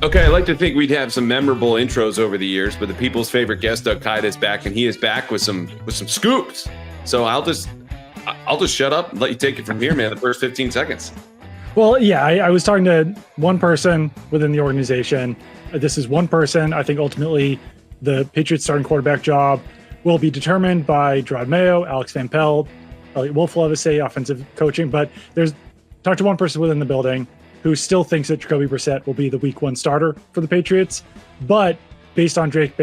Okay, I like to think we'd have some memorable intros over the years, but the people's favorite guest, Doug Kyed, is back, and he is back with some scoops. So I'll just shut up and let you take it from here, man. The first 15 seconds. Well, yeah, I was talking to one person within the organization. This is one person. I think ultimately the Patriots starting quarterback job will be determined by Gerard Mayo, Alex Van Pelt, Eliot Wolf will have a say, offensive coaching. But talk to one person within the building who still thinks that Jacoby Brissett will be the week 1 starter for the Patriots. But based on Drake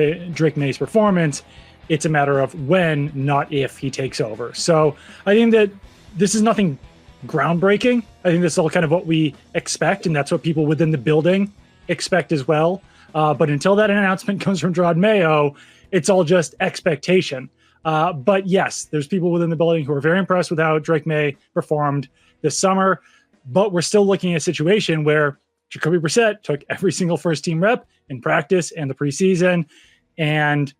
May's performance, it's a matter of when, not if, he takes over. So I think that this is nothing groundbreaking. I think this is all kind of what we expect, and that's what people within the building expect as well. But until that announcement comes from Gerard Mayo, it's all just expectation. But yes, there's people within the building who are very impressed with how Drake May performed this summer. But we're still looking at a situation where Jacoby Brissett took every single first team rep in practice and the preseason, and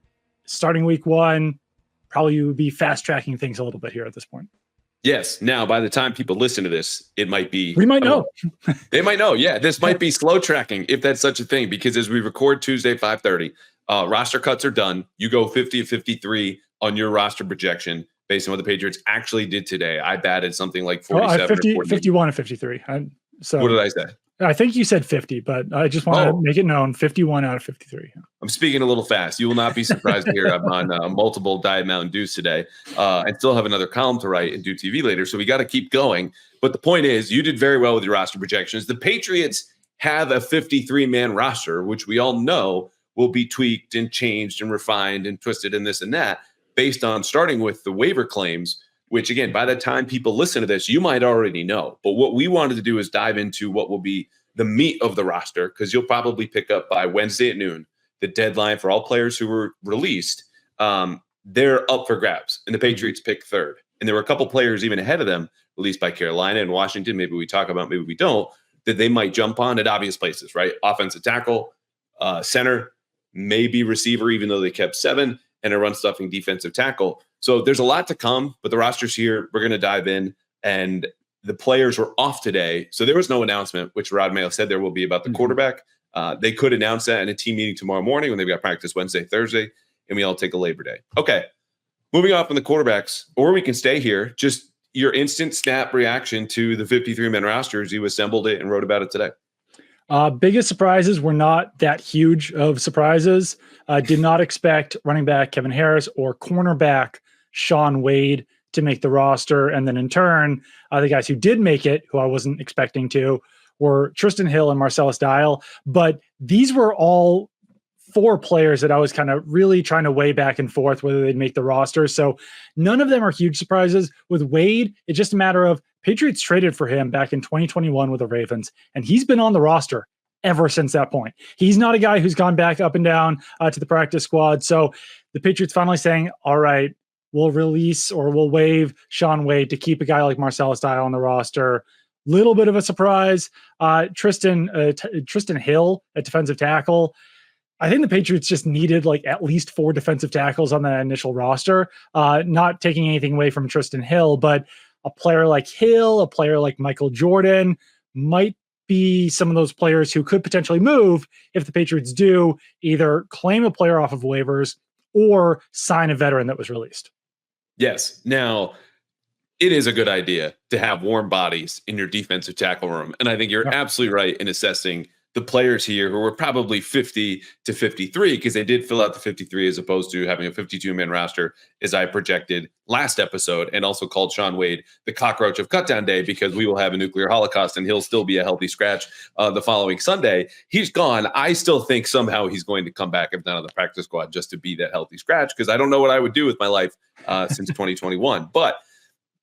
starting week 1, probably would be fast tracking things a little bit here at this point. Yes. Now, by the time people listen to this, it might be. We might know. They might know. Yeah, this might be slow tracking if that's such a thing, because as we record Tuesday, 5:30, roster cuts are done. You go 50 of 53 on your roster projection based on what the Patriots actually did today. I batted something like 47 or 51 and 53. So what did I say? I think you said 50, but I just want to make it known, 51 out of 53. I'm speaking a little fast. You will not be surprised to hear I'm on multiple Diet Mountain Dews today. I still have another column to write and do TV later, so we got to keep going. But the point is, you did very well with your roster projections. The Patriots have a 53-man roster, which we all know will be tweaked and changed and refined and twisted and this and that, based on starting with the waiver claims, which, again, by the time people listen to this, you might already know. But what we wanted to do is dive into what will be the meat of the roster, because you'll probably pick up by Wednesday at noon, the deadline for all players who were released. They're up for grabs, and the Patriots pick 3rd. And there were a couple players even ahead of them, released by Carolina and Washington, maybe we talk about, maybe we don't, that they might jump on at obvious places, right? Offensive tackle, center, maybe receiver, even though they kept 7, and a run-stuffing defensive tackle. So there's a lot to come, but the roster's here. We're going to dive in, and the players were off today. So there was no announcement, which Rod Mayo said there will be about the quarterback. They could announce that in a team meeting tomorrow morning when they've got practice Wednesday, Thursday, and we all take a Labor Day. Okay, moving off on the quarterbacks, or we can stay here. Just your instant snap reaction to the 53-man rosters. You assembled it and wrote about it today. Biggest surprises were not that huge of surprises. Did not expect running back Kevin Harris or cornerback Shaun Wade to make the roster. And then in turn, the guys who did make it, who I wasn't expecting to, were Tristan Hill and Marcellus Dial. But these were all 4 players that I was kind of really trying to weigh back and forth whether they'd make the roster. So none of them are huge surprises. With Wade, it's just a matter of Patriots traded for him back in 2021 with the Ravens, and he's been on the roster ever since that point. He's not a guy who's gone back up and down to the practice squad. So the Patriots finally saying, all right, we'll release or we'll waive Shaun Wade to keep a guy like Marcellus Dial on the roster. Little bit of a surprise. Tristan Hill at defensive tackle. I think the Patriots just needed like at least 4 defensive tackles on the initial roster. Not taking anything away from Tristan Hill, but a player like Hill, a player like Michael Jordan might be some of those players who could potentially move if the Patriots do either claim a player off of waivers or sign a veteran that was released. Yes. Now, it is a good idea to have warm bodies in your defensive tackle room. And I think you're absolutely right in assessing the players here who were probably 50 to 53, because they did fill out the 53 as opposed to having a 52-man roster, as I projected last episode, and also called Shaun Wade the cockroach of cutdown day, because we will have a nuclear holocaust and he'll still be a healthy scratch the following Sunday. He's gone. I still think somehow he's going to come back, if not on the practice squad, just to be that healthy scratch, because I don't know what I would do with my life since 2021. But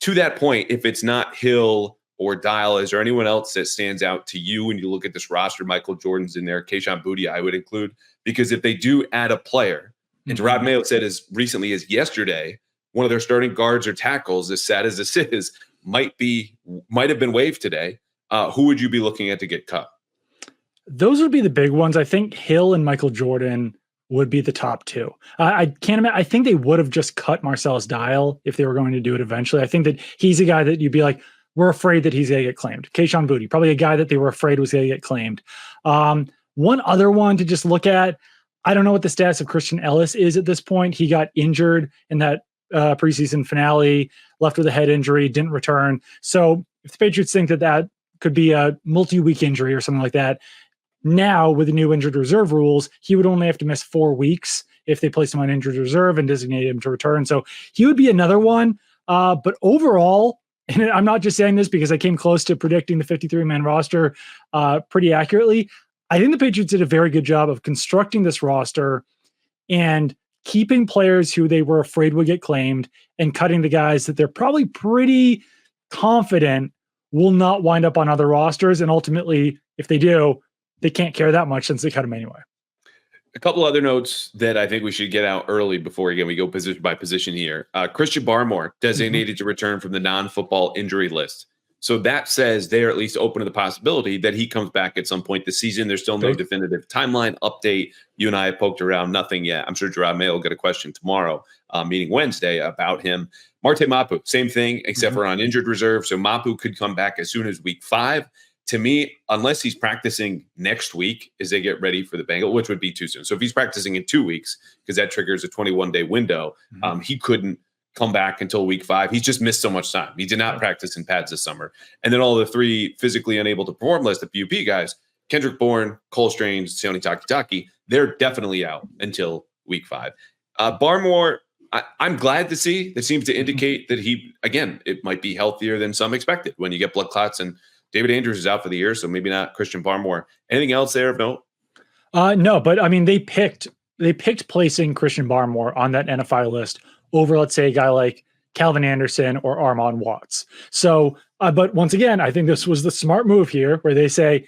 to that point, if it's not Hill or Dial, is there anyone else that stands out to you when you look at this roster? Michael Jordan's in there. Kayshon Boutte I would include, because if they do add a player, and Gerard Mayo said as recently as yesterday, one of their starting guards or tackles, as sad as this is, might have been waived today. Who would you be looking at to get cut? Those would be the big ones. I think Hill and Michael Jordan would be the top 2. I can't imagine. I think they would have just cut Marcellus Dial if they were going to do it eventually. I think that he's a guy that you'd be like, we're afraid that he's going to get claimed. Kayshon Boutte, probably a guy that they were afraid was going to get claimed. One other one to just look at, I don't know what the status of Christian Ellis is at this point. He got injured in that preseason finale, left with a head injury, didn't return. So if the Patriots think that that could be a multi-week injury or something like that, now with the new injured reserve rules, he would only have to miss 4 weeks if they place him on injured reserve and designate him to return. So he would be another one. But overall, and I'm not just saying this because I came close to predicting the 53-man roster pretty accurately, I think the Patriots did a very good job of constructing this roster and keeping players who they were afraid would get claimed and cutting the guys that they're probably pretty confident will not wind up on other rosters. And ultimately, if they do, they can't care that much since they cut them anyway. A couple other notes that I think we should get out early before, again, we go position by position here. Christian Barmore designated to return from the non-football injury list. So that says they're at least open to the possibility that he comes back at some point this season. There's still no definitive timeline update. You and I have poked around, nothing yet. I'm sure Gerard May will get a question tomorrow, meeting Wednesday, about him. Marte Mapu, same thing, except for on injured reserve. So Mapu could come back as soon as week 5. To me, unless he's practicing next week as they get ready for the Bengals, which would be too soon. So if he's practicing in 2 weeks, because that triggers a 21-day window, he couldn't come back until week 5. He's just missed so much time. He did not practice in pads this summer. And then all the 3 physically unable to perform list, the PUP guys, Kendrick Bourne, Cole Strange, Sione Takitaki, they're definitely out until week 5. Barmore, I'm glad to see. That seems to indicate that he, again, it might be healthier than some expected when you get blood clots, and David Andrews is out for the year, so maybe not Christian Barmore. Anything else there of note? No, but I mean, they picked placing Christian Barmore on that NFI list over, let's say, a guy like Calvin Anderson or Armon Watts. So, but once again, I think this was the smart move here where they say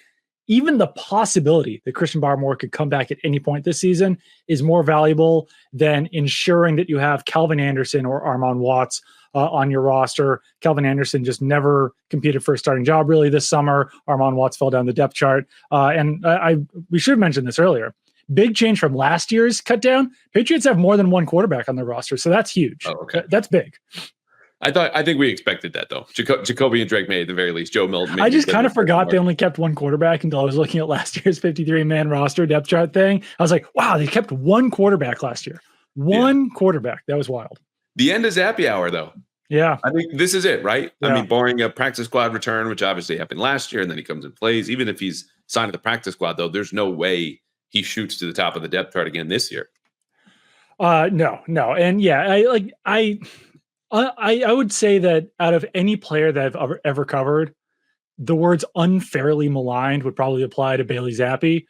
even the possibility that Christian Barmore could come back at any point this season is more valuable than ensuring that you have Calvin Anderson or Armon Watts on your roster. Calvin Anderson just never competed for a starting job really this summer. Armon Watts fell down the depth chart. And we should have mentioned this earlier. Big change from last year's cut down. Patriots have more than one quarterback on their roster, so that's huge. Oh, okay. That's big. I think we expected that, though. Jacoby and Drake May at the very least. Joe Milton. I just kind of forgot they only kept one quarterback until I was looking at last year's 53-man roster depth chart thing. I was like, wow, they kept one quarterback last year. One quarterback. That was wild. The end is happy hour, though. Yeah. I think this is it, right? Yeah. I mean, barring a practice squad return, which obviously happened last year, and then he comes and plays. Even if he's signed to the practice squad, though, there's no way he shoots to the top of the depth chart again this year. No. And yeah, I would say that out of any player that I've ever covered, the words unfairly maligned would probably apply to Bailey Zappi.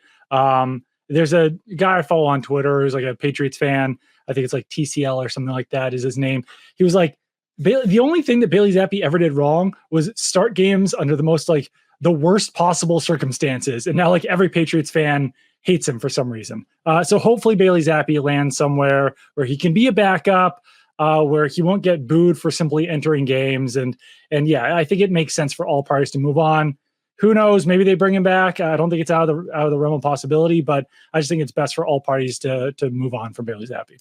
There's a guy I follow on Twitter who's like a Patriots fan. I think it's like TCL or something like that is his name. He was like, the only thing that Bailey Zappi ever did wrong was start games under the worst possible circumstances. And now like every Patriots fan hates him for some reason. So hopefully Bailey Zappi lands somewhere where he can be a backup, where he won't get booed for simply entering games. And yeah, I think it makes sense for all parties to move on. Who knows? Maybe they bring him back. I don't think it's out of the realm of possibility, but I just think it's best for all parties to move on from Bailey Zappi.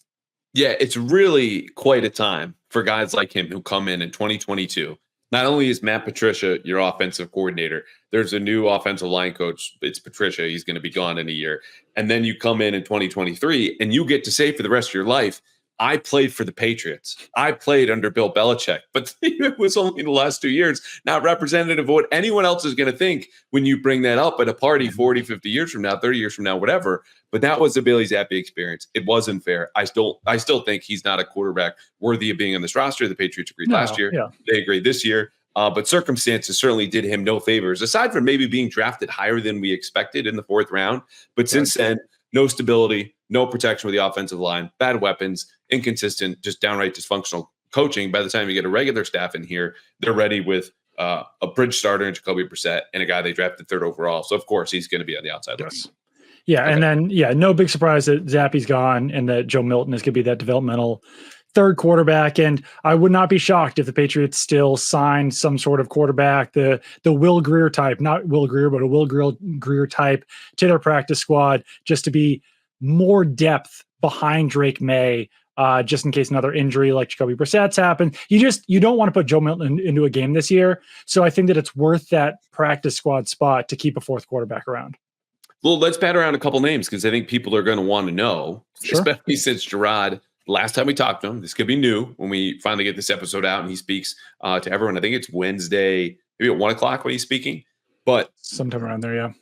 Yeah, it's really quite a time for guys like him who come in 2022. Not only is Matt Patricia your offensive coordinator, there's a new offensive line coach. It's Patricia. He's going to be gone in a year. And then you come in 2023 and you get to say for the rest of your life, I played for the Patriots. I played under Bill Belichick, but it was only the last 2 years, not representative of what anyone else is going to think when you bring that up at a party 40, 50 years from now, 30 years from now, whatever. But that was the Bailey Zappi experience. It wasn't fair. I still think he's not a quarterback worthy of being on this roster. The Patriots agreed last year. Yeah. They agreed this year. But circumstances certainly did him no favors, aside from maybe being drafted higher than we expected in the 4th round. But since then, no stability, no protection with the offensive line, bad weapons, inconsistent, just downright dysfunctional coaching. By the time you get a regular staff in here, they're ready with a bridge starter in Jacoby Brissett and a guy they drafted 3rd overall. So, of course, he's going to be on the outside. Yes. Yeah, okay. And then, no big surprise that Zappi's gone and that Joe Milton is going to be that developmental 3rd quarterback. And I would not be shocked if the Patriots still signed some sort of quarterback, the Will Grier type, not Will Grier, but a Will Grier type to their practice squad, just to be more depth behind Drake May, just in case another injury like Jacoby Brissett's happened. You don't want to put Joe Milton into a game this year. So I think that it's worth that practice squad spot to keep a 4th quarterback around. Well, let's bat around a couple names because I think people are going to want to know, Sure. especially since Gerard, last time we talked to him, this could be new when we finally get this episode out and he speaks to everyone. I think it's Wednesday, maybe at 1 o'clock when he's speaking. But Sometime around there, yeah.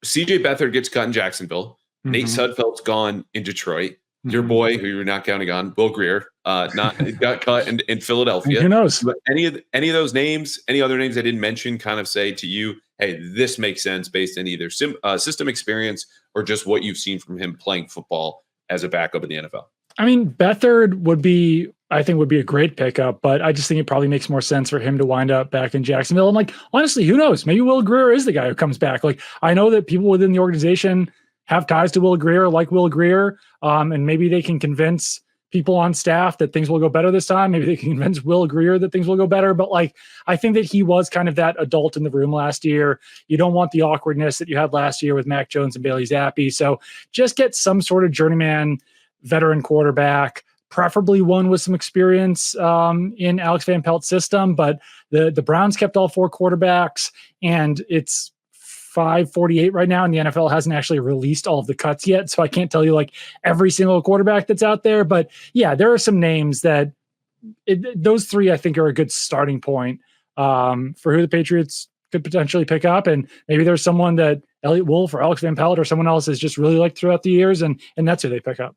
CJ Beathard gets cut in Jacksonville. Nate Sudfeld's gone in Detroit. Your boy, who you're not counting on, Will Grier, got cut in Philadelphia. Who knows? But any of those names, any other names I didn't mention, kind of say to you, hey, this makes sense based on either system experience or just what you've seen from him playing football as a backup in the NFL. I mean, Beathard would be a great pickup, but I just think it probably makes more sense for him to wind up back in Jacksonville. And like, honestly, who knows? Maybe Will Grier is the guy who comes back. Like, I know that people within the organization have ties to Will Grier, like Will Grier, and maybe they can convince people on staff that things will go better this time. Maybe they can convince Will Grier that things will go better. But like, I think that he was kind of that adult in the room last year. You don't want the awkwardness that you had last year with Mac Jones and Bailey Zappi. So just get some sort of journeyman veteran quarterback, preferably one with some experience in Alex Van Pelt's system. But the Browns kept all 4 quarterbacks, and it's 5:48 right now, and the NFL hasn't actually released all of the cuts yet. So I can't tell you like every single quarterback that's out there. But yeah, there are some names that those 3 I think are a good starting point for who the Patriots could potentially pick up. And maybe there's someone that Eliot Wolf or Alex Van Pelt or someone else has just really liked throughout the years, and that's who they pick up.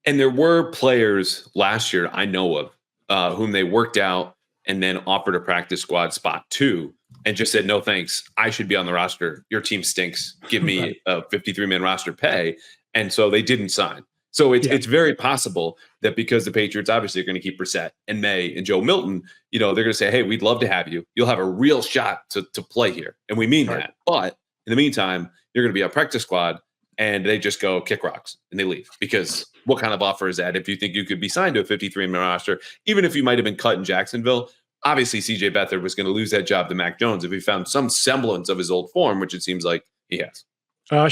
And there were players last year I know of whom they worked out and then offered a practice squad spot to, and just said, no, thanks. I should be on the roster. Your team stinks. Give me a 53-man roster pay. And so they didn't sign. So it's very possible that because the Patriots obviously are going to keep Brissett and May and Joe Milton, they're going to say, hey, we'd love to have you. You'll have a real shot to play here. And we mean that. But in the meantime, you're going to be a practice squad, and they just go kick rocks and they leave. Because what kind of offer is that if you think you could be signed to a 53-man roster, even if you might have been cut in Jacksonville? Obviously, CJ Beathard was going to lose that job to Mac Jones if he found some semblance of his old form, which it seems like he has.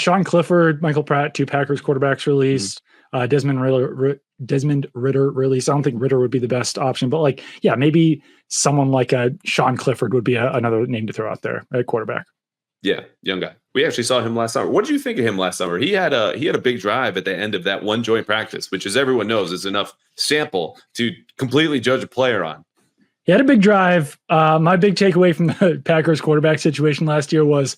Sean Clifford, Michael Pratt, 2 Packers quarterbacks released. Desmond Ritter released. I don't think Ritter would be the best option, but like, yeah, maybe someone like a Sean Clifford would be another name to throw out there at quarterback. Yeah, young guy. We actually saw him last summer. What did you think of him last summer? He had a big drive at the end of that one joint practice, which, as everyone knows, is enough sample to completely judge a player on. He had a big drive. My big takeaway from the Packers quarterback situation last year was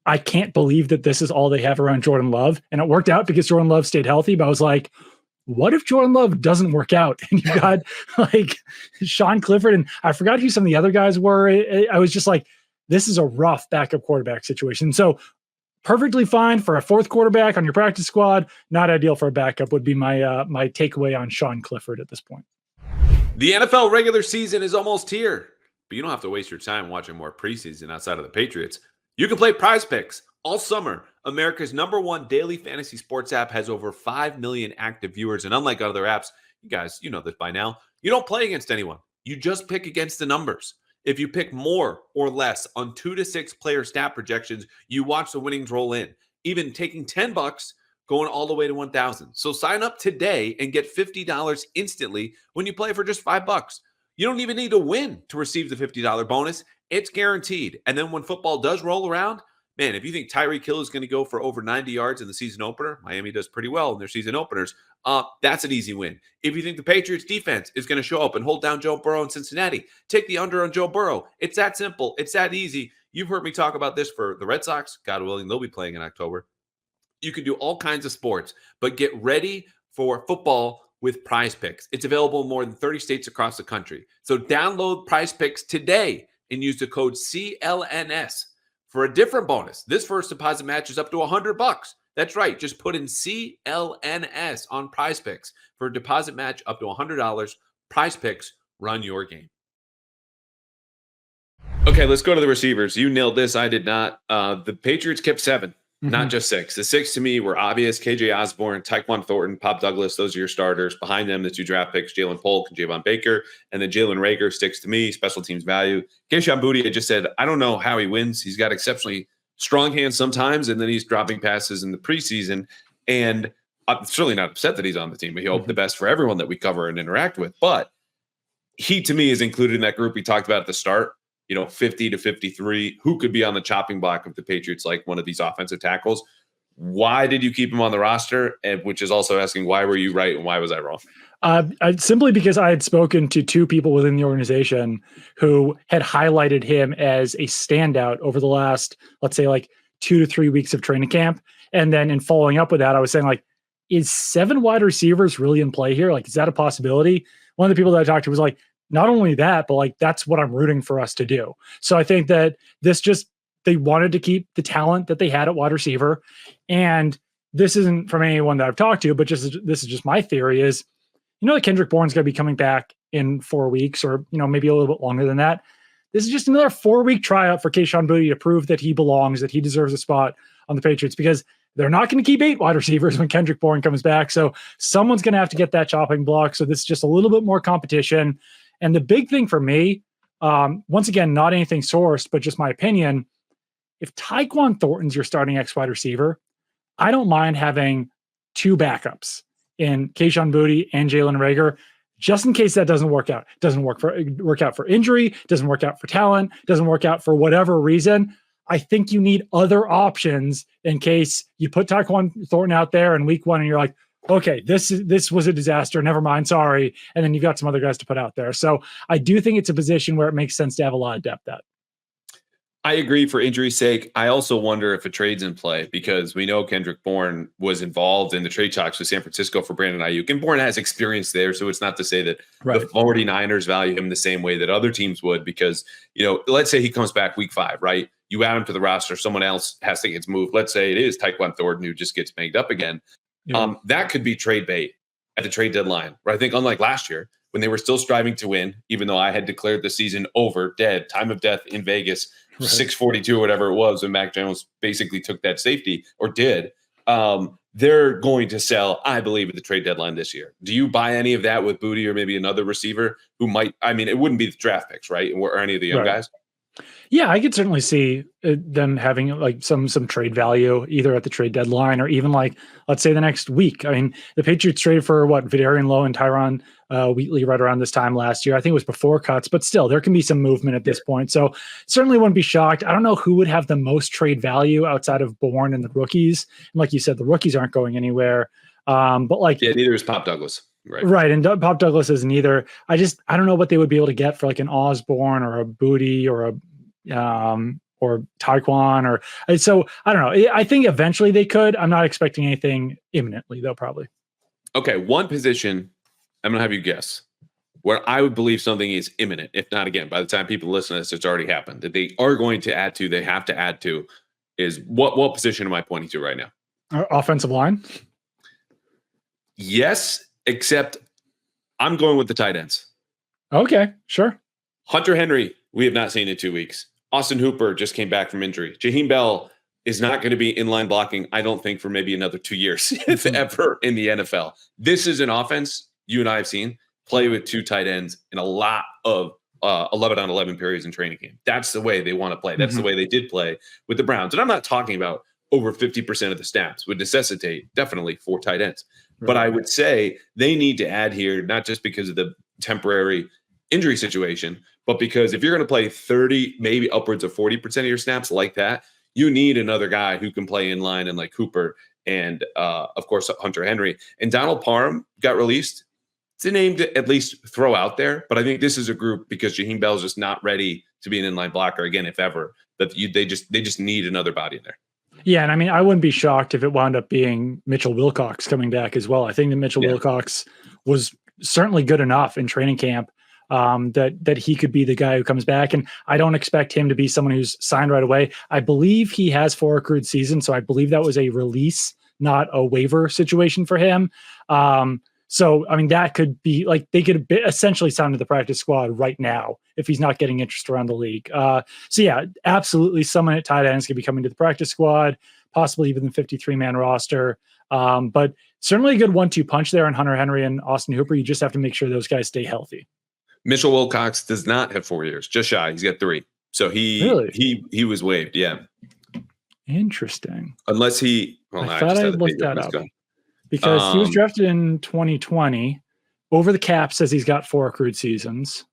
I can't believe that this is all they have around Jordan Love. And it worked out because Jordan Love stayed healthy. But I was like, what if Jordan Love doesn't work out? And you got like Sean Clifford, and I forgot who some of the other guys were. I was just like, this is a rough backup quarterback situation. So perfectly fine for a 4th quarterback on your practice squad. Not ideal for a backup would be my my takeaway on Sean Clifford at this point. The NFL regular season is almost here, but you don't have to waste your time watching more preseason outside of the Patriots. You can play Prize Picks all summer. America's #1 daily fantasy sports app has over 5 million active viewers, and unlike other apps, you guys, you know this by now, you don't play against anyone. You just pick against the numbers. If you pick more or less on 2 to 6 player stat projections, you watch the winnings roll in, even taking $10 going all the way to 1,000. So sign up today and get $50 instantly when you play for just $5. You don't even need to win to receive the $50 bonus. It's guaranteed. And then when football does roll around, man, if you think Tyreek Hill is going to go for over 90 yards in the season opener, Miami does pretty well in their season openers, that's an easy win. If you think the Patriots defense is going to show up and hold down Joe Burrow in Cincinnati, take the under on Joe Burrow. It's that simple. It's that easy. You've heard me talk about this for the Red Sox. God willing, they'll be playing in October. You can do all kinds of sports, but get ready for football with Prize Picks. It's available in more than 30 states across the country. So download Prize Picks today and use the code CLNS for a different bonus. This first deposit match is up to $100. That's right. Just put in CLNS on Prize Picks for a deposit match up to $100. Prize Picks, run your game. Okay, let's go to the receivers. You nailed this. I did not. The Patriots kept 7. Not just 6. The 6 to me were obvious. KJ Osborne, Tyquan Thornton, Pop Douglas. Those are your starters. Behind them, the 2 draft picks, Jalen Polk and Javon Baker. And then Jalen Reagor sticks to me. Special teams value. Kayshon Boutte, I just said, I don't know how he wins. He's got exceptionally strong hands sometimes, and then he's dropping passes in the preseason. And I'm certainly not upset that he's on the team. We hope the best for everyone that we cover and interact with. But he, to me, is included in that group we talked about at the start. 50 to 53, who could be on the chopping block of the Patriots like one of these offensive tackles. Why did you keep him on the roster? And which is also asking, why were you right and why was I wrong? Simply because I had spoken to two people within the organization who had highlighted him as a standout over the last, let's say, like 2 to 3 weeks of training camp. And then in following up with that, I was saying, like, is 7 wide receivers really in play here? Like, is that a possibility? One of the people that I talked to was like, not only that, but like, that's what I'm rooting for us to do. So I think that they wanted to keep the talent that they had at wide receiver. And this isn't from anyone that I've talked to, but this is just my theory is, that Kendrick Bourne's going to be coming back in 4 weeks or, maybe a little bit longer than that. This is just another 4-week tryout for Kayshon Boutte to prove that he belongs, that he deserves a spot on the Patriots, because they're not going to keep 8 wide receivers when Kendrick Bourne comes back. So someone's going to have to get that chopping block. So this is just a little bit more competition. And the big thing for me, once again, not anything sourced, but just my opinion, if Tyquan Thornton's your starting X wide receiver, I don't mind having 2 backups in Kayshon Boutte and Jalen Reagor, just in case that doesn't work out. Doesn't work out for injury, doesn't work out for talent, doesn't work out for whatever reason. I think you need other options in case you put Tyquan Thornton out there in week 1 and you're like, okay, this was a disaster. Never mind, sorry. And then you've got some other guys to put out there. So I do think it's a position where it makes sense to have a lot of depth at. I agree for injury's sake. I also wonder if a trade's in play because we know Kendrick Bourne was involved in the trade talks with San Francisco for Brandon Ayuk, and Bourne has experience there. So it's not to say that the 49ers value him the same way that other teams would, because, let's say he comes back week 5, right? You add him to the roster. Someone else has to get moved. Let's say it is Tyquan Thornton who just gets banged up again. Yeah. That could be trade bait at the trade deadline, right? I think unlike last year when they were still striving to win, even though I had declared the season over, dead, time of death in Vegas, 642 or whatever it was when Mac Jones basically took that safety or did. They're going to sell, I believe, at the trade deadline this year. Do you buy any of that with Boutte or maybe another receiver who might? I mean, it wouldn't be the draft picks, right? Or any of the young guys. Yeah, I could certainly see them having like some trade value either at the trade deadline or even like, let's say the next week. I mean, the Patriots traded for Vidarian Lowe and Tyron Wheatley right around this time last year. I think it was before cuts, but still there can be some movement at this point. So certainly wouldn't be shocked. I don't know who would have the most trade value outside of Bourne and the rookies. And like you said, the rookies aren't going anywhere. But like, neither is Pop Douglas. Right. And Pop Douglas isn't either. I don't know what they would be able to get for like an Osborne or a Boutte or Tyquan so I don't know. I think eventually they could. I'm not expecting anything imminently though, probably. Okay. One position I'm going to have you guess where I would believe something is imminent. If not, again, by the time people listen to this, it's already happened that they are going to add to, they have to add to is what position am I pointing to right now? Offensive line. Yes, except I'm going with the tight ends. Okay, sure. Hunter Henry, we have not seen in 2 weeks. Austin Hooper just came back from injury. Jaheim Bell is not going to be inline blocking, I don't think, for maybe another 2 years, if ever, in the NFL. This is an offense you and I have seen play with 2 tight ends in a lot of 11-on-11 periods in training camp. That's the way they want to play. That's the way they did play with the Browns. And I'm not talking about over 50% of the snaps would necessitate definitely 4 tight ends. Right. But I would say they need to add here, not just because of the temporary injury situation, but because if you're going to play 30, maybe upwards of 40% of your snaps like that, you need another guy who can play in line and like Cooper and, of course, Hunter Henry. And Donald Parham got released. It's a name to at least throw out there, but I think this is a group because Jaheim Bell is just not ready to be an inline blocker again, if ever. That they just need another body in there. Yeah, and I mean, I wouldn't be shocked if it wound up being Mitchell Wilcox coming back as well. I think that Mitchell Wilcox was certainly good enough in training camp that he could be the guy who comes back. And I don't expect him to be someone who's signed right away. I believe he has 4 accrued seasons, so I believe that was a release, not a waiver situation for him. So, I mean, that could be like they could essentially sign to the practice squad right now if he's not getting interest around the league. So, yeah, absolutely someone at tight end is going to be coming to the practice squad, possibly even the 53-man roster. But certainly a good 1-2 punch there on Hunter Henry and Austin Hooper. You just have to make sure those guys stay healthy. Mitchell Wilcox does not have 4 years, just shy. He's got 3. So he was waived. Yeah. Interesting. Unless he, I thought I looked that up. Because he was drafted in 2020. Over the cap says he's got 4 accrued seasons.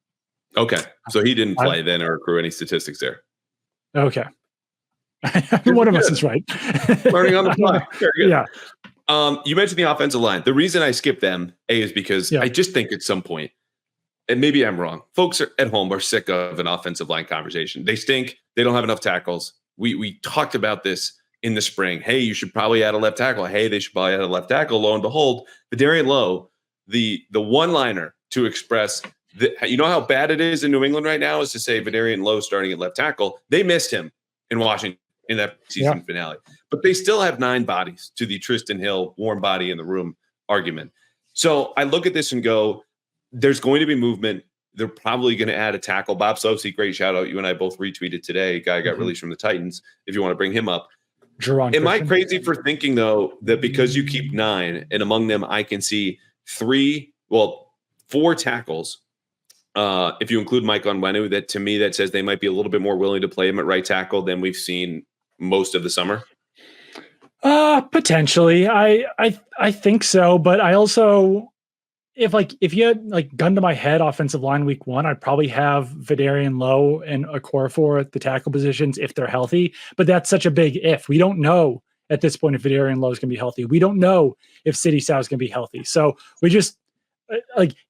Okay. So he didn't play then or accrue any statistics there. Okay. One of us is right. Learning on the fly. Very good. Yeah. You mentioned the offensive line. The reason I skipped them, is because I just think at some point, and maybe I'm wrong, folks at home are sick of an offensive line conversation. They stink. They don't have enough tackles. We talked about this in the spring. Hey, you should probably add a left tackle. Hey, they should probably add a left tackle. Lo and behold, Vidarian Lowe, the one-liner to express you know how bad it is in New England right now is to say Vidarian Lowe starting at left tackle. They missed him in Washington in that season finale. But they still have 9 bodies to the Tristan Hill warm body in the room argument. So I look at this and go, there's going to be movement. They're probably going to add a tackle. Bob Sopsey, great shout out. You and I both retweeted today. Guy got released from the Titans. If you want to bring him up. Am I crazy for thinking, though, that because you keep 9 and among them I can see 4 tackles, if you include Mike Onwenu, that to me that says they might be a little bit more willing to play him at right tackle than we've seen most of the summer? Potentially. I think so, but I also if you had gun to my head offensive line week 1, I'd probably have Vidarian Lowe and Okorafor at the tackle positions if they're healthy. But that's such a big if. We don't know at this point if Vidarian Lowe is going to be healthy. We don't know if Sidy Sow is going to be healthy. So we just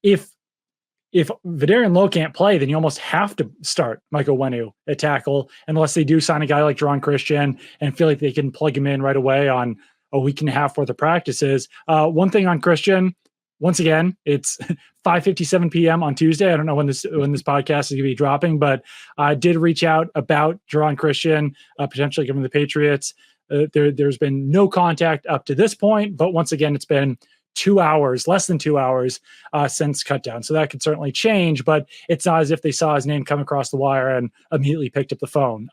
if Vidarian Lowe can't play, then you almost have to start Mike Onwenu at tackle unless they do sign a guy like Jerron Christian and feel like they can plug him in right away on a week and a half worth of practices. One thing on Christian. Once again, it's 5:57 p.m. on Tuesday. I don't know when this podcast is going to be dropping, but I did reach out about Jerron Christian potentially giving the Patriots. There's been no contact up to this point, but once again, it's been 2 hours, less than 2 hours since cutdown. So that could certainly change, but it's not as if they saw his name come across the wire and immediately picked up the phone.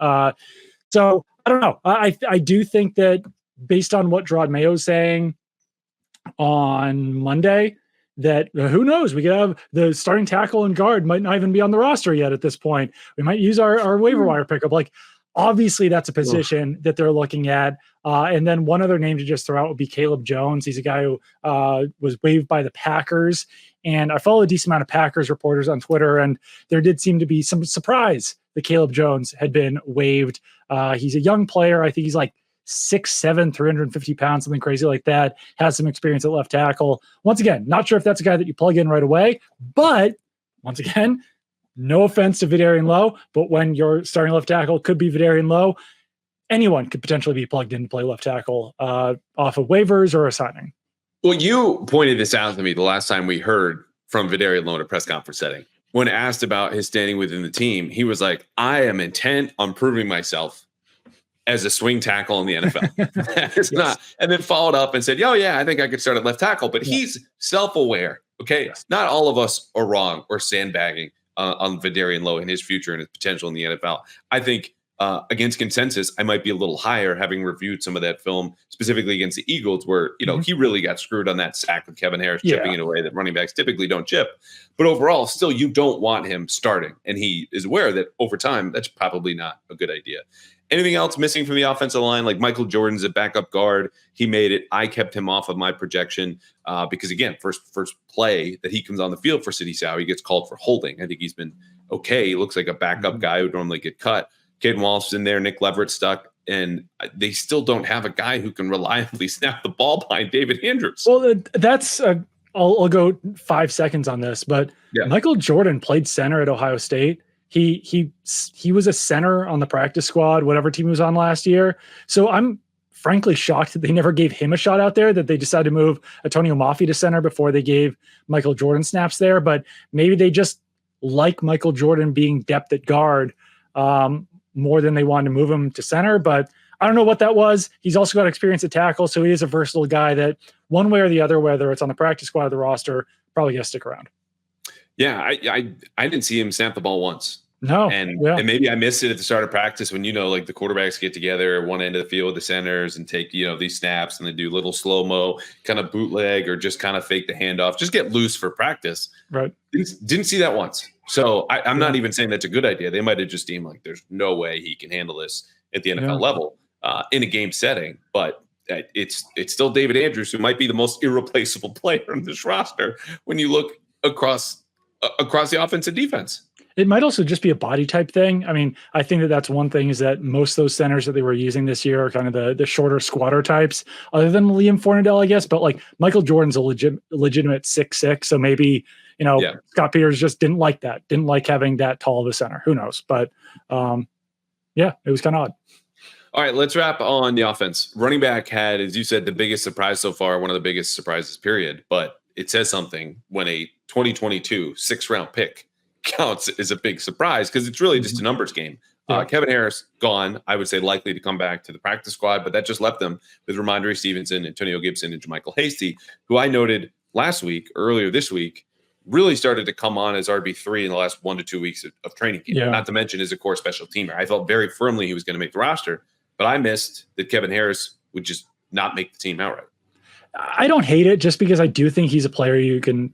So I don't know. I do think that based on what Gerard Mayo's saying on Monday, that who knows, we could have the starting tackle and guard might not even be on the roster yet at this point. We might use our waiver wire pickup. Obviously that's a position that they're looking at. And then one other name to just throw out would be Caleb Jones. He's a guy who was waived by the Packers. And I follow a decent amount of Packers reporters on Twitter, and there did seem to be some surprise that Caleb Jones had been waived. He's a young player. I think he's 6'7", 350 pounds, something crazy like that, has some experience at left tackle. Once again, not sure if that's a guy that you plug in right away, but once again, no offense to Vidarian Lowe, but when your starting left tackle could be Vidarian Lowe, anyone could potentially be plugged in to play left tackle off of waivers or a signing. Well, you pointed this out to me the last time we heard from Vidarian Lowe in a press conference setting. When asked about his standing within the team, he was like, I am intent on proving myself as a swing tackle in the NFL. It's not. And then followed up and said, oh, yeah, I think I could start at left tackle. But he's self-aware. Okay. Yes. Not all of us are wrong or sandbagging on Vidarian Lowe and his future and his potential in the NFL. I think against consensus, I might be a little higher, having reviewed some of that film, specifically against the Eagles, where he really got screwed on that sack with Kevin Harris chipping it away that running backs typically don't chip. But overall, still, you don't want him starting. And he is aware that over time, that's probably not a good idea. Anything else missing from the offensive line? Like Michael Jordan's a backup guard. He made it. I kept him off of my projection because, again, first play that he comes on the field for Sidy Sow, he gets called for holding. I think he's been okay. He looks like a backup guy who would normally get cut. Caden Wallace's in there. Nick Leverett stuck. And they still don't have a guy who can reliably snap the ball behind David Andrews. Well, that's I'll go 5 seconds on this, but Michael Jordan played center at Ohio State. He was a center on the practice squad, whatever team he was on last year. So I'm frankly shocked that they never gave him a shot out there, that they decided to move Antonio Mafi to center before they gave Michael Jordan snaps there. But maybe they just like Michael Jordan being depth at guard more than they wanted to move him to center. But I don't know what that was. He's also got experience at tackle, so he is a versatile guy that one way or the other, whether it's on the practice squad or the roster, probably going to stick around. Yeah, I didn't see him snap the ball once. No. And maybe I missed it at the start of practice when, the quarterbacks get together at one end of the field with the centers and take, these snaps and they do little slow-mo, kind of bootleg or just kind of fake the handoff, just get loose for practice. Right. Didn't see that once. So I'm not even saying that's a good idea. They might have just deemed there's no way he can handle this at the NFL level in a game setting. But it's still David Andrews, who might be the most irreplaceable player on this roster when you look across the offense and defense. It might also just be a body type thing. I mean, I think that that's one thing is that most of those centers that they were using this year are kind of the shorter squatter types, other than Liam Fornadell, I guess. But like Michael Jordan's a legitimate 6'6", so maybe Scott Peters just didn't like that, didn't like having that tall of a center. Who knows? But it was kind of odd. All right, let's wrap on the offense. Running back had, as you said, the biggest surprise so far, one of the biggest surprises, period. But it says something when a 2022 6th-round pick counts as a big surprise because it's really just a numbers game. Kevin Harris gone, I would say likely to come back to the practice squad, but that just left them with Ramondre Stevenson, Antonio Gibson, and JaMychal Hasty, who I noted earlier this week, really started to come on as RB3 in the last 1 to 2 weeks of training camp. Yeah. Not to mention as a core special teamer. I felt very firmly he was going to make the roster, but I missed that Kevin Harris would just not make the team outright. I don't hate it just because I do think he's a player you can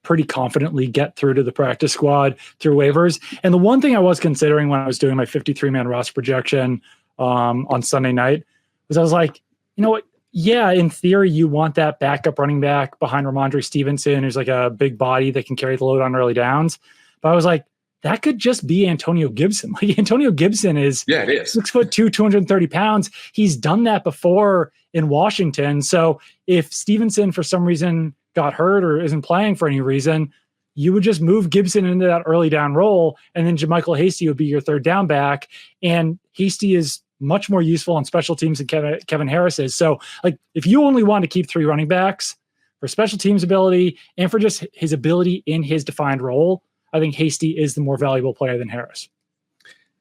pretty confidently get through to the practice squad through waivers. And the one thing I was considering when I was doing my 53-man roster projection on Sunday night was I was like, you know what? Yeah, in theory, you want that backup running back behind Ramondre Stevenson, who's like a big body that can carry the load on early downs. But I was like, that could just be Antonio Gibson. Like Antonio Gibson is 6'2", 230 pounds. He's done that before in Washington. So if Stevenson, for some reason, got hurt or isn't playing for any reason, you would just move Gibson into that early down role, and then JaMychal Hasty would be your third down back. And Hasty is much more useful on special teams than Kevin Harris is. So, like, if you only want to keep 3 running backs for special teams ability and for just his ability in his defined role, I think Hasty is the more valuable player than Harris.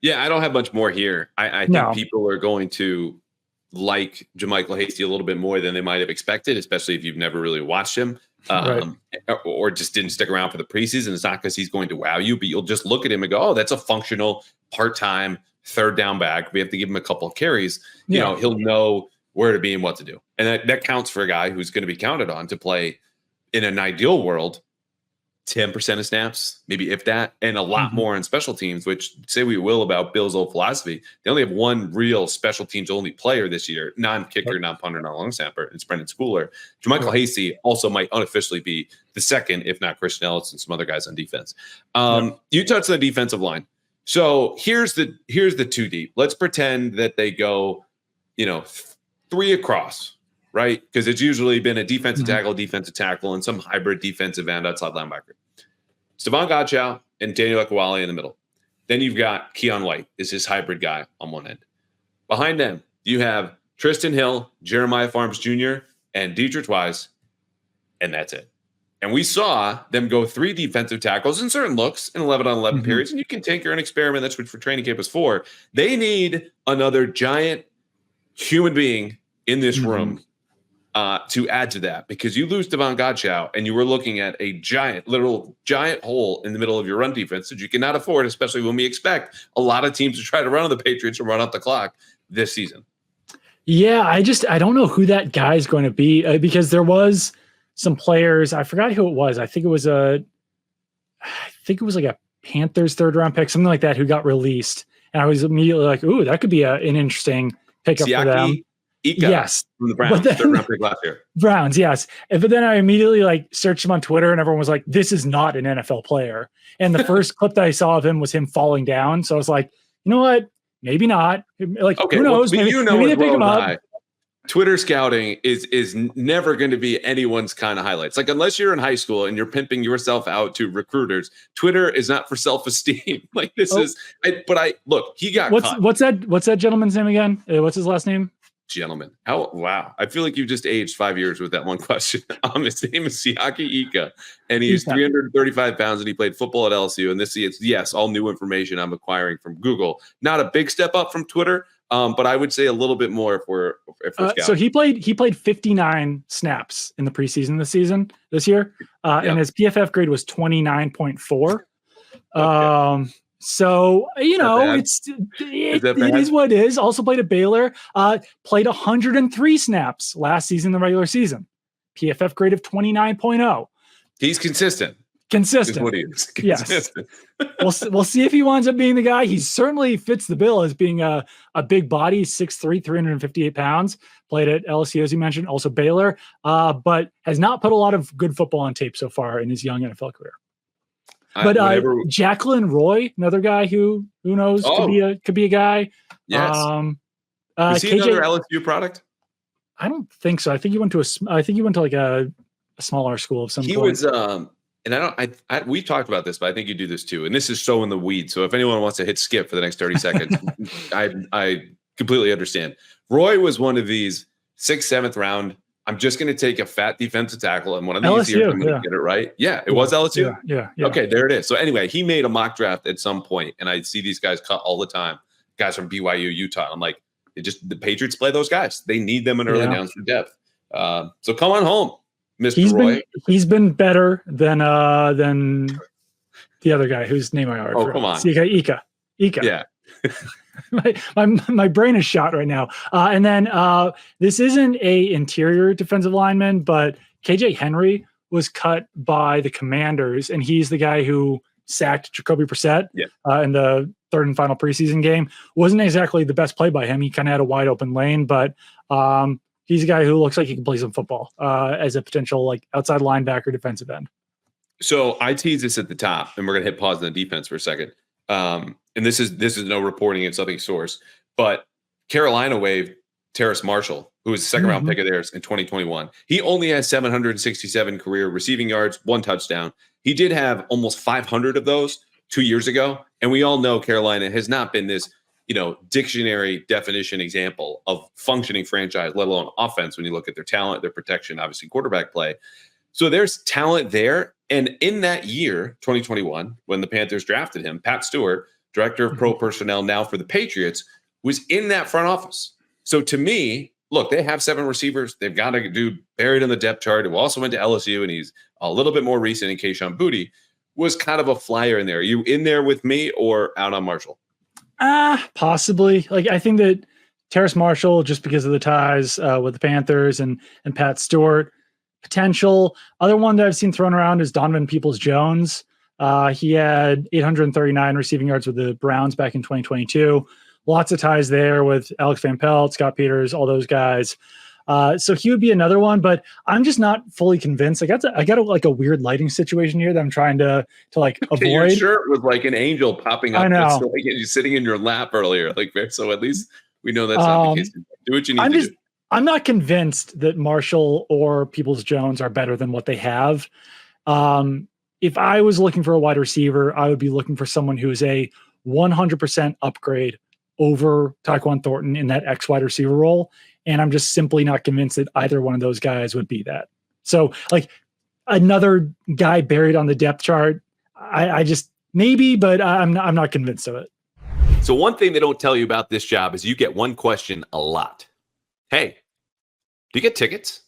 Yeah, I don't have much more here. I think people are going to like JaMychal Hasty a little bit more than they might have expected, especially if you've never really watched him or just didn't stick around for the preseason. It's not because he's going to wow you, but you'll just look at him and go, oh, that's a functional part-time third down back. We have to give him a couple of carries. You know, he'll know where to be and what to do. And that counts for a guy who's going to be counted on to play in an ideal world 10% of snaps, maybe if that, and a lot more in special teams, which say we will about Bill's old philosophy. They only have one real special teams only player this year, non-kicker, non-punter, non-long snapper. It's Brendan Schooler. JaMychal Hasty also might unofficially be the second, if not Christian Ellis and some other guys on defense. You touched on the defensive line. So here's the 2 deep. Let's pretend that they go, 3 across. Right? Because it's usually been a defensive tackle, and some hybrid defensive end outside linebacker. Stephon Godchow and Daniel Ekuale in the middle. Then you've got Keon White is his hybrid guy on one end. Behind them, you have Tristan Hill, Jeremiah Farms Jr., and Dietrich Wise, and that's it. And we saw them go 3 defensive tackles in certain looks in 11-on-11 periods, and you can take your own experiment. That's what for training camp is for. They need another giant human being in this room to add to that, because you lose Stephon Godchow and you were looking at a literal giant hole in the middle of your run defense that you cannot afford, especially when we expect a lot of teams to try to run on the Patriots and run out the clock this season. Yeah, I don't know who that guy is going to be because there was some players. I forgot who it was. I think it was like a Panthers 3rd round pick, something like that, who got released. And I was immediately like, ooh, that could be an interesting pickup for them. Yes, from the Browns, then, 3rd round pick last year. Browns, yes. But then I immediately searched him on Twitter, and everyone was like, "This is not an NFL player." And the first clip that I saw of him was him falling down. So I was like, "You know what? Maybe not. Like, who knows? Well, maybe they pick him up." Twitter scouting is never going to be anyone's kind of highlights. Like, unless you're in high school and you're pimping yourself out to recruiters, Twitter is not for self-esteem. Like this is. Look, he got caught. What's that gentleman's name again? What's his last name? Gentlemen. Wow. I feel like you just aged 5 years with that one question. His name is Siaki Ika, and he's 335 pounds, and he played football at LSU. And this is, yes, all new information I'm acquiring from Google. Not a big step up from Twitter, but I would say a little bit more if we're so he played 59 snaps in the preseason this year, and his PFF grade was 29.4. Okay. So, it is what it is. Also played at Baylor, played 103 snaps last season, the regular season. PFF grade of 29.0. He's consistent. Consistent. Is what he is. Consistent. Yes. We'll see if he winds up being the guy. He certainly fits the bill as being a big body, 6'3", 358 pounds. Played at LSU, as you mentioned, also Baylor, but has not put a lot of good football on tape so far in his young NFL career. But Jacqueline Roy, another guy who knows could be a guy. Yes. Is he another LSU product? I don't think so. I think he went to like a smaller school of some point. He was and we talked about this, but I think you do this too. And this is so in the weeds. So if anyone wants to hit skip for the next 30 seconds, I completely understand. Roy was one of these 6th, 7th round. I'm just going to take a fat defensive tackle, and one of these years I'm going to get it right. Yeah, it was LSU. Yeah. Okay, there it is. So anyway, he made a mock draft at some point, and I see these guys cut all the time. Guys from BYU, Utah. I'm like, the Patriots play those guys. They need them in early downs for depth. So come on home, Mr. Roy. He's been better than the other guy whose name I already forgot. Come on. Ika. Yeah. my brain is shot right now. And then this isn't a interior defensive lineman, but KJ Henry was cut by the Commanders, and he's the guy who sacked Jacoby Brissett in the third and final preseason game. Wasn't exactly the best play by him. He kind of had a wide open lane, but he's a guy who looks like he can play some football as a potential like outside linebacker, defensive end. So I tease this at the top, and we're going to hit pause on the defense for a second. And this is no reporting, it's nothing source, but Carolina waived Terrace Marshall, who was a second round pick of theirs in 2021. He only has 767 career receiving yards, 1 touchdown. He did have almost 500 of those 2 years ago. And we all know Carolina has not been this, dictionary definition example of functioning franchise, let alone offense, when you look at their talent, their protection, obviously quarterback play. So there's talent there. And in that year, 2021, when the Panthers drafted him, Pat Stewart, director of pro personnel now for the Patriots, was in that front office. So to me, look, they have 7 receivers. They've got a dude buried on the depth chart who also went to LSU, and he's a little bit more recent in Kayshon Boutte, was kind of a flyer in there. Are you in there with me or out on Marshall? Possibly. Like, I think that Terrace Marshall, just because of the ties with the Panthers and Pat Stewart, potential. Other one that I've seen thrown around is Donovan Peoples-Jones. He had 839 receiving yards with the Browns back in 2022. Lots of ties there with Alex Van Pelt, Scott Peters, all those guys. So he would be another one, but I'm just not fully convinced. I got a weird lighting situation here that I'm trying to like avoid. Your shirt was like an angel popping up. I know. Like you're sitting in your lap earlier, so at least we know that's not the case. Do what you need to do. I'm not convinced that Marshall or Peoples-Jones are better than what they have. If I was looking for a wide receiver, I would be looking for someone who is a 100% upgrade over Tyquan Thornton in that X wide receiver role. And I'm just simply not convinced that either one of those guys would be that. So like another guy buried on the depth chart, I just maybe, but I'm not convinced of it. So one thing they don't tell you about this job is you get one question a lot. Hey, do you get tickets?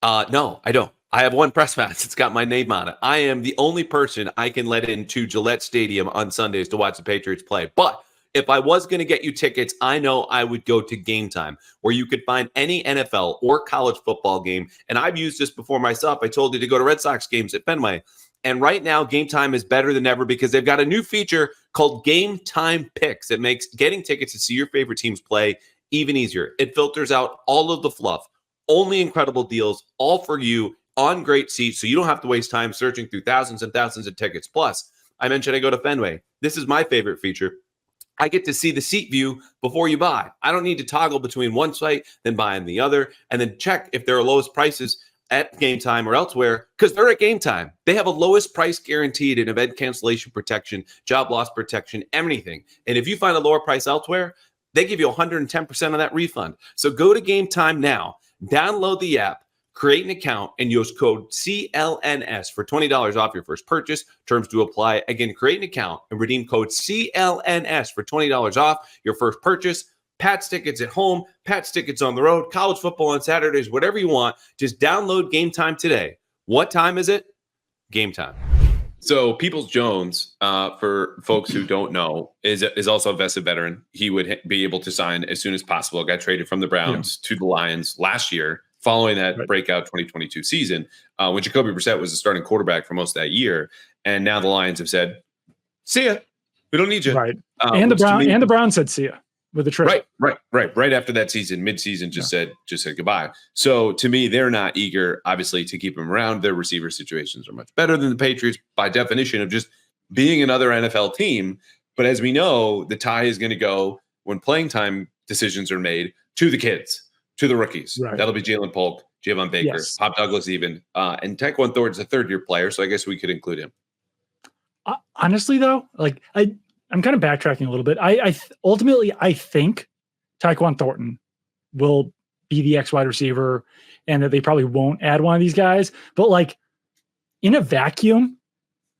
No, I don't. I have one press pass. It's got my name on it. I am the only person I can let into Gillette Stadium on Sundays to watch the Patriots play. But if I was going to get you tickets, I know I would go to Game Time, where you could find any NFL or college football game. And I've used this before myself. I told you to go to Red Sox games at Fenway. And right now, Game Time is better than ever because they've got a new feature called Game Time Picks. It makes getting tickets to see your favorite teams play even easier. It filters out all of the fluff, only incredible deals, all for you on great seats, so you don't have to waste time searching through thousands and thousands of tickets. Plus, I mentioned I go to Fenway. This is my favorite feature. I get to see the seat view before you buy. I don't need to toggle between one site, then buying the other, and then check if there are lowest prices at Game Time or elsewhere, because they're at Game Time. They have a lowest price guaranteed in event cancellation protection, job loss protection, everything. And if you find a lower price elsewhere, they give you 110% of that refund. So go to Game Time now, download the app, create an account, and use code CLNS for $20 off your first purchase. Terms do apply. Again, create an account and redeem code CLNS for $20 off your first purchase. Pat's tickets at home, Pat's tickets on the road, college football on Saturdays, whatever you want. Just download Game Time today. What time is it? Game Time. So Peoples-Jones, for folks who don't know, is also a vested veteran. He would be able to sign as soon as possible. Got traded from the Browns to the Lions last year, following that breakout 2022 season, when Jacoby Brissett was the starting quarterback for most of that year. And now the Lions have said, see ya. We don't need you. Right. And the Browns said, see ya. With the trade. Right after that season, mid-season, just said goodbye. So to me, they're not eager, obviously, to keep him around. Their receiver situations are much better than the Patriots by definition of just being another NFL team. But as we know, the tie is going to go when playing time decisions are made to the kids, to the rookies. Right. That'll be Jalen Polk, Javon Baker, Yes. Pop Douglas even. And Taekwon Thornton's a third-year player, so I guess we could include him. Honestly, though, like I'm kind of backtracking a little bit. Ultimately, I think Taekwon Thornton will be the X wide receiver and that they probably won't add one of these guys. But like in a vacuum,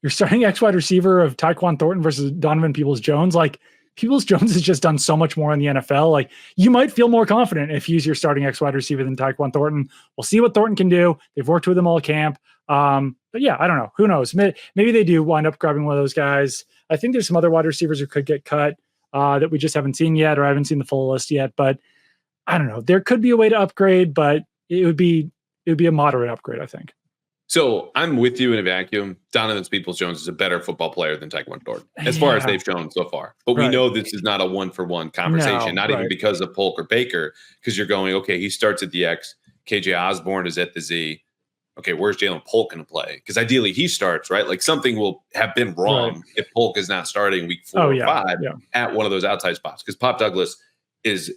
you're starting X wide receiver of Taekwon Thornton versus Donovan Peoples-Jones. Like Peoples-Jones has just done so much more in the NFL. Like you might feel more confident if he's your starting X wide receiver than Taekwon Thornton. We'll see what Thornton can do. They've worked with him all camp. But yeah, I don't know. Who knows? Maybe they do wind up grabbing one of those guys. I think there's some other wide receivers who could get cut that we just haven't seen yet, or I haven't seen the full list yet. But I don't know. There could be a way to upgrade, but it would be a moderate upgrade, I think. So I'm with you in a vacuum. Donovan Peoples-Jones is a better football player than Taekwon Thornton, as far as they've shown so far. But we know this is not a one-for-one conversation, not even because of Polk or Baker, because you're going, okay, he starts at the X, KJ Osborne is at the Z. Okay, where's Jalen Polk going to play? Because ideally he starts, right? Like something will have been wrong if Polk is not starting week 4 or 5 at one of those outside spots. Because Pop Douglas is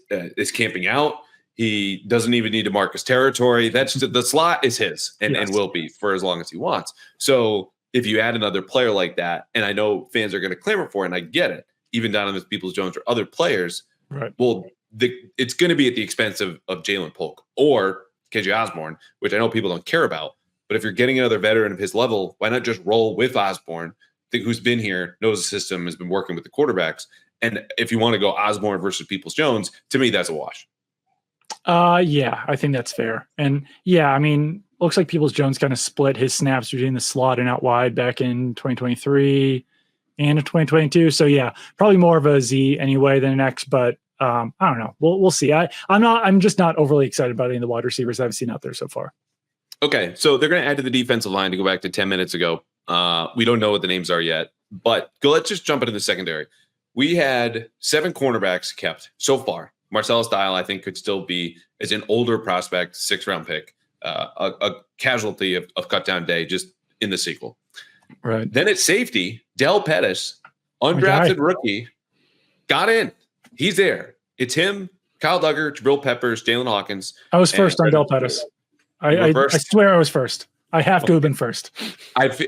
camping out. He doesn't even need to mark his territory. That's the slot is his and will be for as long as he wants. So if you add another player like that, and I know fans are going to clamor for it, and I get it, even Donovan Peoples-Jones or other players, well, it's going to be at the expense of Jalen Polk or KJ Osborne, which I know people don't care about. But if you're getting another veteran of his level, why not just roll with Osborne, who's been here, knows the system, has been working with the quarterbacks? And if you want to go Osborne versus Peoples-Jones, to me, that's a wash. Yeah, I think that's fair. And yeah, I mean, looks like Peoples-Jones kind of split his snaps between the slot and out wide back in 2023 and in 2022. So yeah, probably more of a Z anyway than an X, but I don't know. We'll see. I'm just not overly excited about any of the wide receivers I've seen out there so far. Okay, so they're going to add to the defensive line to go back to 10 minutes ago. We don't know what the names are yet, but let's just jump into the secondary. We had 7 cornerbacks kept so far. Marcellus Dial, I think, could still be, as an older prospect, 6th-round pick, a casualty of cutdown day just in the sequel. Right. Then at safety, Del Pettis, undrafted rookie, got in. He's there. It's him, Kyle Duggar, Jabril Peppers, Jalen Hawkins. I was first on Del Pettis. I swear I was first. I have to have been first.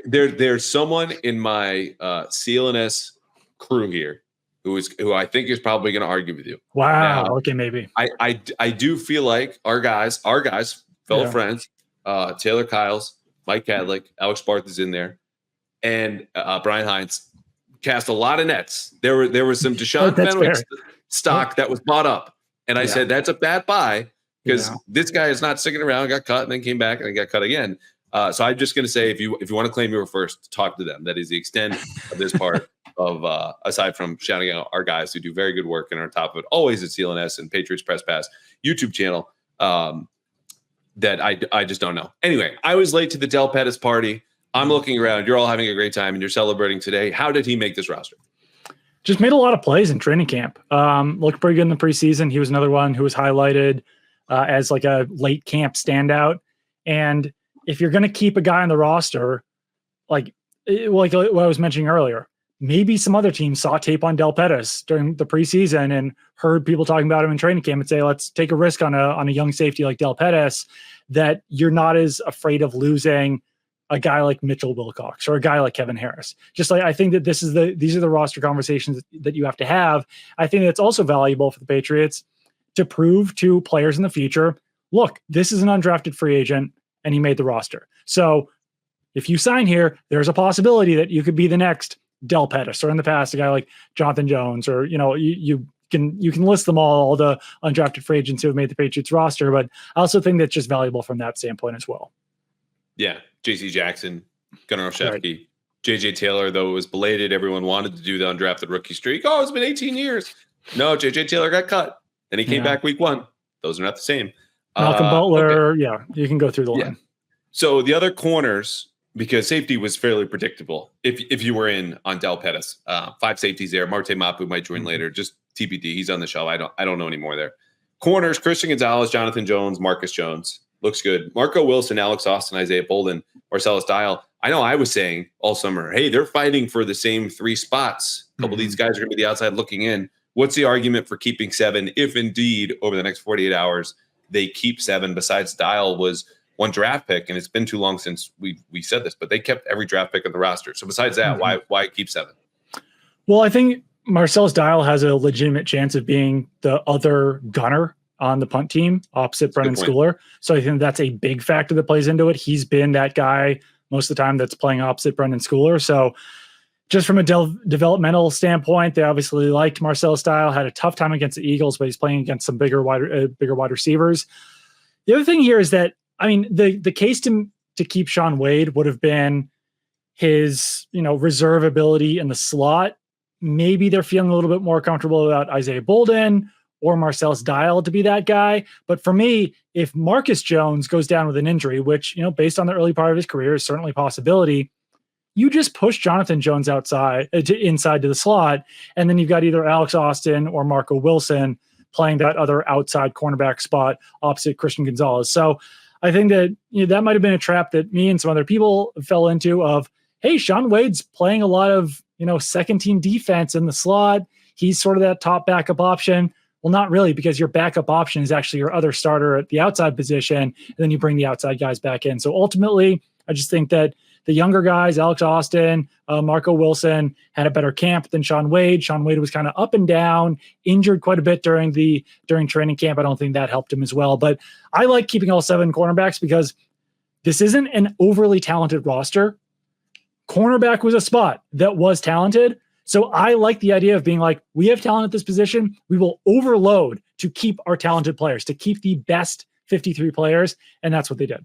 There's someone in my CLNS crew here who I think is probably going to argue with you. Wow. Now, okay, maybe. I do feel like our guys, fellow friends, Taylor Kyles, Mike Cadlick, Alex Barth is in there, and Brian Hines cast a lot of nets. There was some Deshaun Fenwick stock that was bought up, and I said that's a bad buy because this guy is not sticking around. Got cut and then came back and then got cut again. So I'm just going to say if you want to claim you were first, talk to them. That is the extent of this part of aside from shouting out our guys who do very good work and are on top of it always at CLNS and Patriots Press Pass YouTube channel. That I just don't know. Anyway, I was late to the Del Pettis party. I'm looking around. You're all having a great time and you're celebrating today. How did he make this roster? Just made a lot of plays in training camp. Looked pretty good in the preseason. He was another one who was highlighted as like a late camp standout. And if you're going to keep a guy on the roster, like what I was mentioning earlier, maybe some other team saw tape on Del Pettis during the preseason and heard people talking about him in training camp and say, let's take a risk on a young safety like Del Pettis, that you're not as afraid of losing a guy like Mitchell Wilcox or a guy like Kevin Harris. Just like, I think that these are the roster conversations that you have to have. I think that's also valuable for the Patriots to prove to players in the future, look, this is an undrafted free agent and he made the roster. So if you sign here, there's a possibility that you could be the next Del Pettis, or in the past, a guy like Jonathan Jones, or, you can list them all the undrafted free agents who have made the Patriots roster. But I also think that's just valuable from that standpoint as well. Yeah. JC Jackson, Gunnar Olszewski, JJ Taylor, though it was belated, everyone wanted to do the undrafted rookie streak. Oh, it's been 18 years. No, JJ Taylor got cut. Then he came back week 1. Those are not the same. Malcolm Butler. Okay. Yeah. You can go through the line. So the other corners, because safety was fairly predictable if you were in on Del Pettis. 5 safeties there. Marte Mapu might join later. Just TBD. He's on the show. I don't know anymore there. Corners, Christian Gonzalez, Jonathan Jones, Marcus Jones. looks good. Marco Wilson, Alex Austin, Isaiah Bolden, Marcellus Dial. I know I was saying all summer, hey, they're fighting for the same 3 spots. A couple of these guys are going to be the outside looking in. What's the argument for keeping 7 if indeed over the next 48 hours they keep 7? Besides Dial was one draft pick, and it's been too long since we said this, but they kept every draft pick on the roster. So besides that, why keep 7? Well, I think Marcellus Dial has a legitimate chance of being the other gunner on the punt team opposite Brendan Schooler. So I think that's a big factor that plays into it. He's been that guy most of the time that's playing opposite Brendan Schooler. So just from a developmental standpoint, they obviously liked Marcellus Dial, had a tough time against the Eagles, but he's playing against some bigger wide receivers. The other thing here is that, I mean, the case to keep Shaun Wade would have been his, reserve ability in the slot. Maybe they're feeling a little bit more comfortable about Isaiah Bolden or Marcellus Dial to be that guy. But for me, if Marcus Jones goes down with an injury, which, based on the early part of his career is certainly a possibility, you just push Jonathan Jones inside to the slot. And then you've got either Alex Austin or Marco Wilson playing that other outside cornerback spot opposite Christian Gonzalez. So I think that that might have been a trap that me and some other people fell into of, hey, Shaun Wade's playing a lot of, second team defense in the slot. He's sort of that top backup option. Well, not really, because your backup option is actually your other starter at the outside position, and then you bring the outside guys back in. So ultimately, I just think that the younger guys, Alex Austin, Marco Wilson, had a better camp than Shaun Wade. Shaun Wade was kind of up and down, injured quite a bit during training camp. I don't think that helped him as well. But I like keeping all 7 cornerbacks because this isn't an overly talented roster. Cornerback was a spot that was talented. So I like the idea of being like, we have talent at this position. We will overload to keep our talented players, to keep the best 53 players. And that's what they did.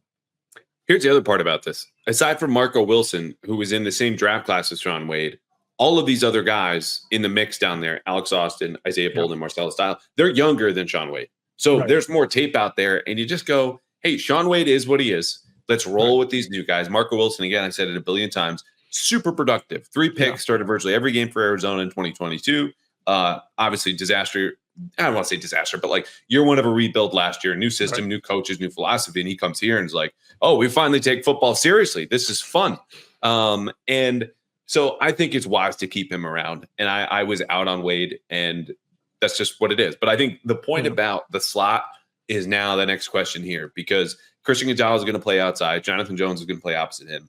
Here's the other part about this. Aside from Marco Wilson, who was in the same draft class as Shaun Wade, all of these other guys in the mix down there, Alex Austin, Isaiah Bolden, Marcellus Dial, they're younger than Shaun Wade. So there's more tape out there. And you just go, hey, Shaun Wade is what he is. Let's roll with these new guys. Marco Wilson, again, I said it a billion times, super productive. 3 picks, started virtually every game for Arizona in 2022. Obviously, disaster. I don't want to say disaster, but like year 1 of a rebuild last year, new system, new coaches, new philosophy. And he comes here and is like, oh, we finally take football seriously. This is fun. And so I think it's wise to keep him around. And I was out on Wade, and that's just what it is. But I think the point about the slot is now the next question here, because Christian Gonzalez is going to play outside. Jonathan Jones is going to play opposite him.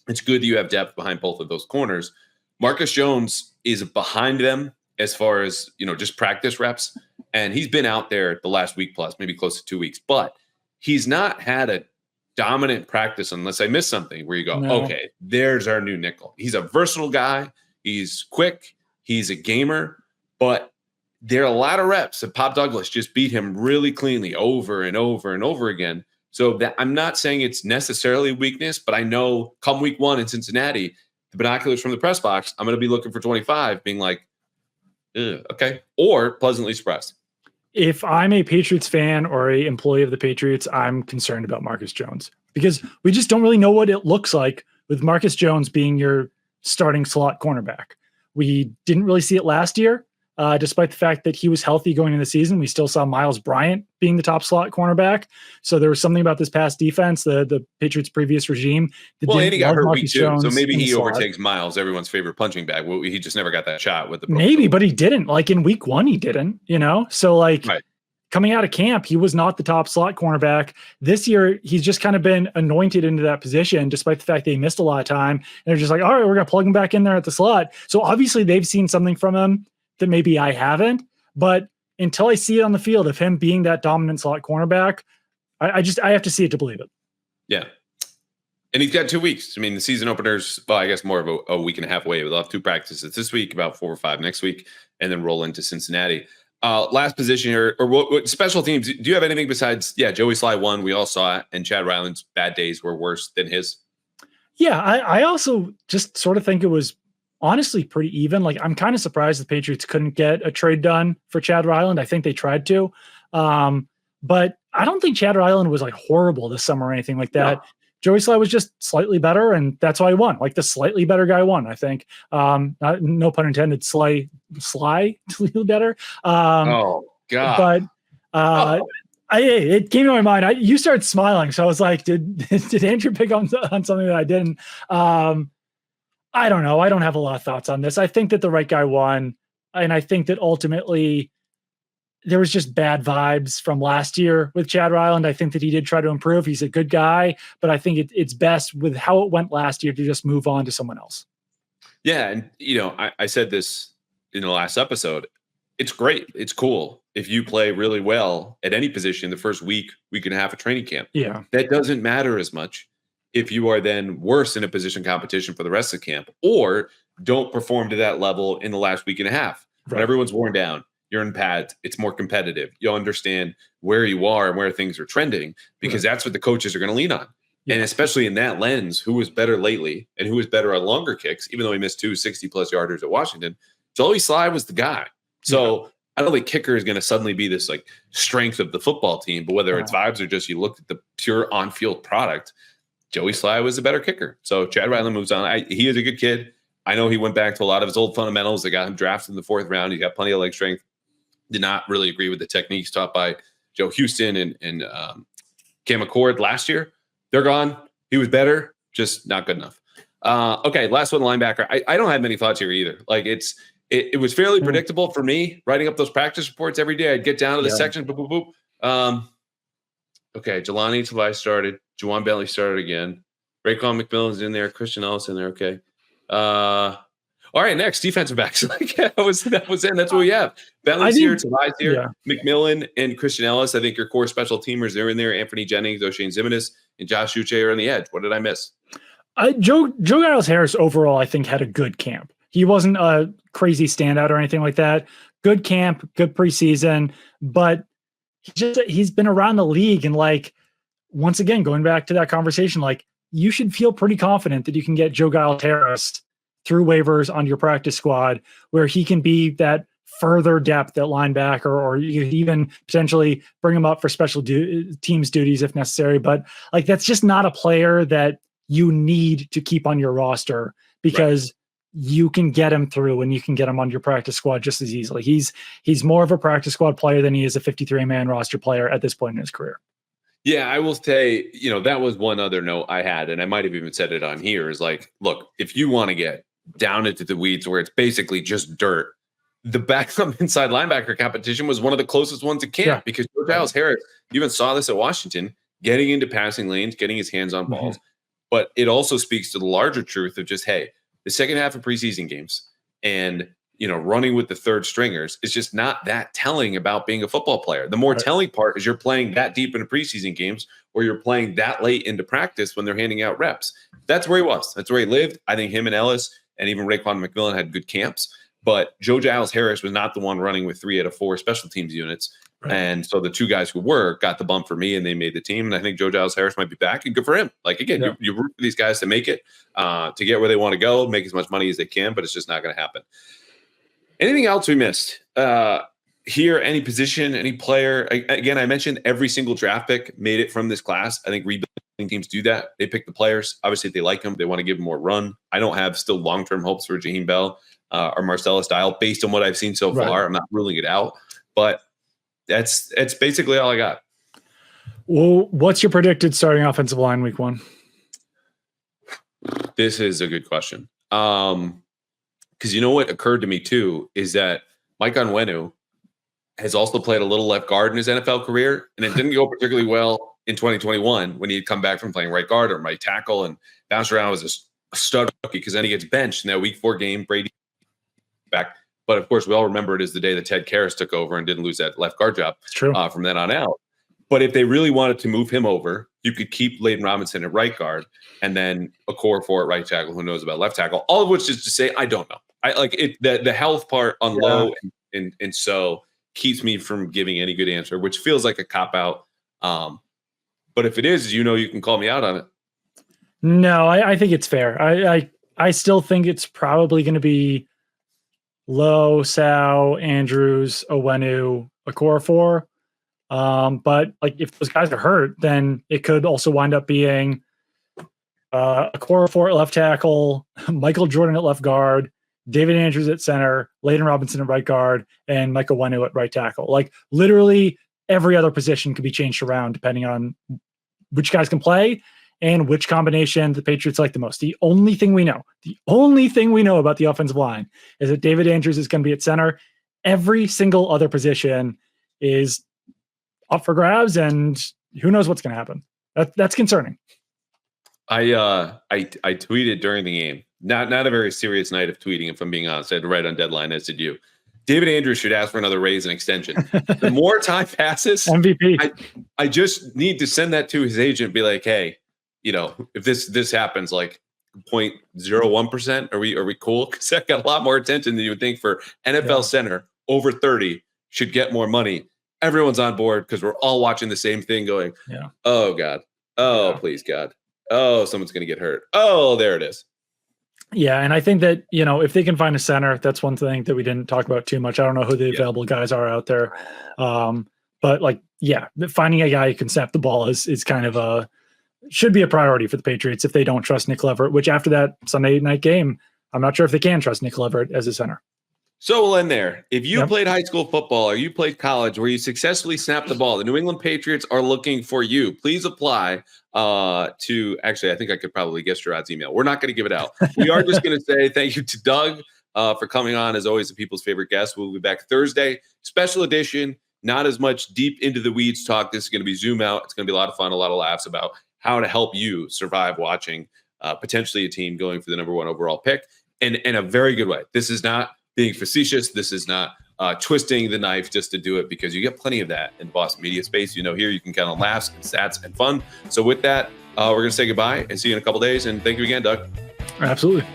It's good that you have depth behind both of those corners. Marcus Jones is behind them as far as, just practice reps. And he's been out there the last week plus, maybe close to 2 weeks. But he's not had a dominant practice unless I miss something where you go, okay, there's our new nickel. He's a versatile guy. He's quick. He's a gamer. But there are a lot of reps that Pop Douglas just beat him really cleanly over and over and over again. So that I'm not saying it's necessarily weakness, but I know come week 1 in Cincinnati, the binoculars from the press box, I'm going to be looking for 25, being like, okay, or pleasantly surprised. If I'm a Patriots fan or a employee of the Patriots, I'm concerned about Marcus Jones because we just don't really know what it looks like with Marcus Jones being your starting slot cornerback. We didn't really see it last year. Despite the fact that he was healthy going into the season, we still saw Miles Bryant being the top slot cornerback. So there was something about this past defense, the Patriots' previous regime. And he got hurt week 2, so maybe he overtakes Miles, everyone's favorite punching bag. Well, he just never got that shot with the maybe, but he didn't. Like in week 1, he didn't. So coming out of camp, he was not the top slot cornerback. This year, he's just kind of been anointed into that position, despite the fact that he missed a lot of time. And they're just like, all right, we're going to plug him back in there at the slot. So obviously, they've seen something from him that maybe I haven't, but until I see it on the field of him being that dominant slot cornerback, I have to see it to believe it. Yeah. And he's got 2 weeks. I mean, the season openers, well, I guess more of a week and a half away. We'll have 2 practices this week, about 4 or 5 next week, and then roll into Cincinnati. Last position here, or what special teams, do you have anything besides, Joey Sly won, we all saw it, and Chad Ryland's bad days were worse than his? Yeah, I also just sort of think it was honestly pretty even. Like, I'm kind of surprised the Patriots couldn't get a trade done for Chad Ryland. I think they tried to. But I don't think Chad Ryland was like horrible this summer or anything like that. No. Joey Sly was just slightly better, and that's why he won. Like the slightly better guy won, I think. No pun intended, slightly better. Oh, God. But It came to my mind. You started smiling, so I was like, "Did Andrew pick on something that I didn't?" I don't know. I don't have a lot of thoughts on this. I think that the right guy won, and I think that ultimately there was just bad vibes from last year with Chad Ryland. I think that he did try to improve. He's a good guy, but I think it's best with how it went last year to just move on to someone else. Yeah, and I said this in the last episode. It's great. It's cool if you play really well at any position the first week and a half of training camp. Yeah, that doesn't matter as much if you are then worse in a position competition for the rest of the camp or don't perform to that level in the last week and a half. right. When everyone's worn down, you're in pads, it's more competitive. You'll understand where you are and where things are trending because that's what the coaches are going to lean on. Yeah. And especially in that lens, who was better lately and who was better on longer kicks, even though he missed 2 60-plus yarders at Washington, Joey Sly was the guy. So I don't think kicker is going to suddenly be this like strength of the football team, but whether it's vibes or just you look at the pure on-field product, Joey Sly was a better kicker. So Chad Ryland moves on. He is a good kid. I know he went back to a lot of his old fundamentals that got him drafted in the 4th round. He got plenty of leg strength. Did not really agree with the techniques taught by Joe Houston and Cam McCord last year. They're gone. He was just not good enough. Okay, last one, linebacker. I don't have many thoughts here either. Like it was fairly predictable for me writing up those practice reports every day. I'd get down to the section, boop, boop, boop. Okay, Jelani Tavai started. Juwan Bentley started again. Raekwon McMillan's in there. Christian Ellis in there. Okay. All right, next, defensive backs. That was in. That's what we have. Bentley's here, Tavai's here, McMillan and Christian Ellis. I think your core special teamers, they're in there. Anthony Jennings, O'Shane Zimenez, and Josh Uche are on the edge. What did I miss? Joe Giles Harris overall, I think, had a good camp. He wasn't a crazy standout or anything like that. Good camp, good preseason, but he's been around the league and once again, going back to that conversation, you should feel pretty confident that you can get Joe Giles Harris through waivers on your practice squad where he can be that further depth at linebacker, or you could even potentially bring him up for special teams duties if necessary. But that's just not a player that you need to keep on your roster because you can get him through and you can get him on your practice squad just as easily. He's more of a practice squad player than he is a 53-man roster player at this point in his career. Yeah, I will say, that was one other note I had, and I might have even said it on here, is look, if you want to get down into the weeds where it's basically just dirt, the backup inside linebacker competition was one of the closest ones to camp because Joe Giles Harris, you even saw this at Washington, getting into passing lanes, getting his hands on balls. But it also speaks to the larger truth of just, hey, the second half of preseason games and running with the third stringers is just not that telling about being a football player. The more telling part is you're playing that deep into preseason games or you're playing that late into practice when they're handing out reps. That's where he was. That's where he lived. I think him and Ellis and even Raekwon McMillan had good camps, but Joe Giles Harris was not the one running with 3 out of 4 special teams units. Right. And so the 2 guys who got the bump for me and they made the team. And I think Joe Giles Harris might be back and good for him. Again, you root for these guys to make it, to get where they want to go, make as much money as they can, but it's just not going to happen. Anything else we missed here? Any position, any player? Again, I mentioned every single draft pick made it from this class. I think rebuilding teams do that. They pick the players. Obviously, if they like them, they want to give them more run. I don't have still long-term hopes for Jaheim Bell or Marcellus Dial based on what I've seen so far. I'm not ruling it out, but that's basically all I got. Well, what's your predicted starting offensive line week 1? This is a good question. Because what occurred to me too is that Mike Onwenu has also played a little left guard in his NFL career, and it didn't go particularly well in 2021 when he had come back from playing right guard or right tackle and bounced around as a stud rookie because then he gets benched in that week 4 game. Brady back. But of course, we all remember it as the day that Ted Karras took over and didn't lose that left guard job from then on out. But if they really wanted to move him over, you could keep Layden Robinson at right guard and then a core 4 at right tackle who knows about left tackle. All of which is to say, I don't know. I like it. The health part on low and so keeps me from giving any good answer, which feels like a cop out. But if it is, you can call me out on it. No, I think it's fair. I still think it's probably going to be Lowe, Sow, Andrews, Onwenu, Okorafor. But if those guys are hurt, then it could also wind up being Okorafor at left tackle, Michael Jordan at left guard, David Andrews at center, Layden Robinson at right guard, and Michael Onwenu at right tackle. Literally every other position could be changed around depending on which guys can play and which combination the Patriots like the most. The only thing we know about the offensive line is that David Andrews is going to be at center. Every single other position is up for grabs, and who knows what's going to happen. That's concerning. I tweeted during the game, not a very serious night of tweeting, if I'm being honest. I had to write on deadline, as did you. David Andrews should ask for another raise and extension. The more time passes, MVP. I just need to send that to his agent and be like, hey, if this happens, like 0.01%, are we cool? Because that got a lot more attention than you would think for NFL center over 30 should get more money. Everyone's on board because we're all watching the same thing going, oh, God. Oh, please, God. Oh, someone's going to get hurt. Oh, there it is. Yeah, and I think that, if they can find a center, that's one thing that we didn't talk about too much. I don't know who the available guys are out there. But finding a guy who can snap the ball is kind of should be a priority for the Patriots if they don't trust Nick Leverett, which after that Sunday night game, I'm not sure if they can trust Nick Leverett as a center. So we'll end there. If you played high school football or you played college where you successfully snapped the ball, the New England Patriots are looking for you. Please apply to – actually, I think I could probably guess Gerard's email. We're not going to give it out. We are just going to say thank you to Doug for coming on, as always, the people's favorite guest. We'll be back Thursday. Special edition, not as much deep into the weeds talk. This is going to be Zoom out. It's going to be a lot of fun, a lot of laughs about how to help you survive watching potentially a team going for the number 1 overall pick in a very good way. This is not being facetious. This is not twisting the knife just to do it, because you get plenty of that in the Boston media space. Here you can count on laughs and stats and fun. So with that, we're going to say goodbye and see you in a couple days. And thank you again, Doug. Absolutely.